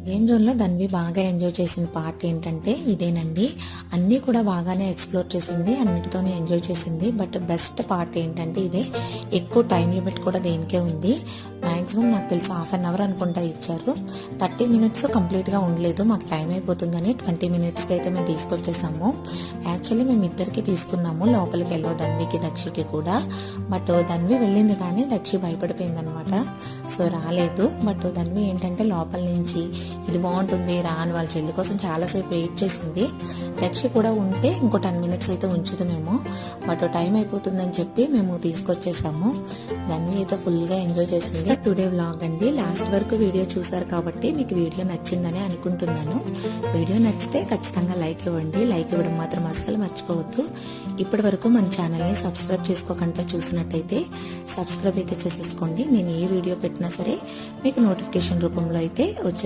Game జోన్లో ధన్వి బాగా enjoy చేసిన పార్ట్ ఏంటంటే ఇదేనండి. అన్నీ కూడా బాగానే ఎక్స్ప్లోర్ చేసింది, అన్నిటితోనే ఎంజాయ్ చేసింది. బట్ బెస్ట్ పార్ట్ ఏంటంటే ఇదే. ఎక్కువ టైం లిమిట్ కూడా దేనికే ఉంది. మ్యాక్సిమం నాకు తెలిసి హాఫ్ అన్ అవర్ అనుకుంటా ఇచ్చారు. 30 మినిట్స్ కంప్లీట్గా ఉండలేదు, మాకు టైం అయిపోతుందని 20 మినిట్స్కి అయితే మేము తీసుకొచ్చేసాము. యాక్చువల్లీ మేము ఇద్దరికి తీసుకున్నాము, లోపలికి వెళ్ళవు ధన్వికి దక్షికి కూడా. బట్ ధన్వి వెళ్ళింది కానీ దక్షి భయపడిపోయింది అనమాట. సో రాలేదు. బట్ ధన్వి ఏంటంటే లోపల నుంచి ఇది బాగుంటుంది రా అని వాళ్ళ చెల్లి కోసం చాలాసేపు వెయిట్ చేసింది. దక్షి కూడా ఉంటే ఇంకో 10 మినిట్స్ అయితే ఉంచుదు మేము. బట్ టైం అయిపోతుందని చెప్పి మేము తీసుకొచ్చేసాము. ధన్వి అయితే ఫుల్గా ఎంజాయ్ చేసింది. టుడే వ్లాగ్ అండి. లాస్ట్ వరకు వీడియో చూసారు కాబట్టి మీకు వీడియో నచ్చిందని అనుకుంటున్నాను. వీడియో నచ్చితే ఖచ్చితంగా లైక్ ఇవ్వండి. లైక్ ఇవ్వడం మాత్రం అస్సలు మర్చిపోవద్దు. ఇప్పటి వరకు మన ఛానల్ని సబ్స్క్రైబ్ చేసుకోకుండా చూసినట్టయితే సబ్స్క్రైబ్ అయితే చేసేసుకోండి. నేను ఏ వీడియో పెట్టినా సరే మీకు నోటిఫికేషన్ రూపంలో అయితే వచ్చేసి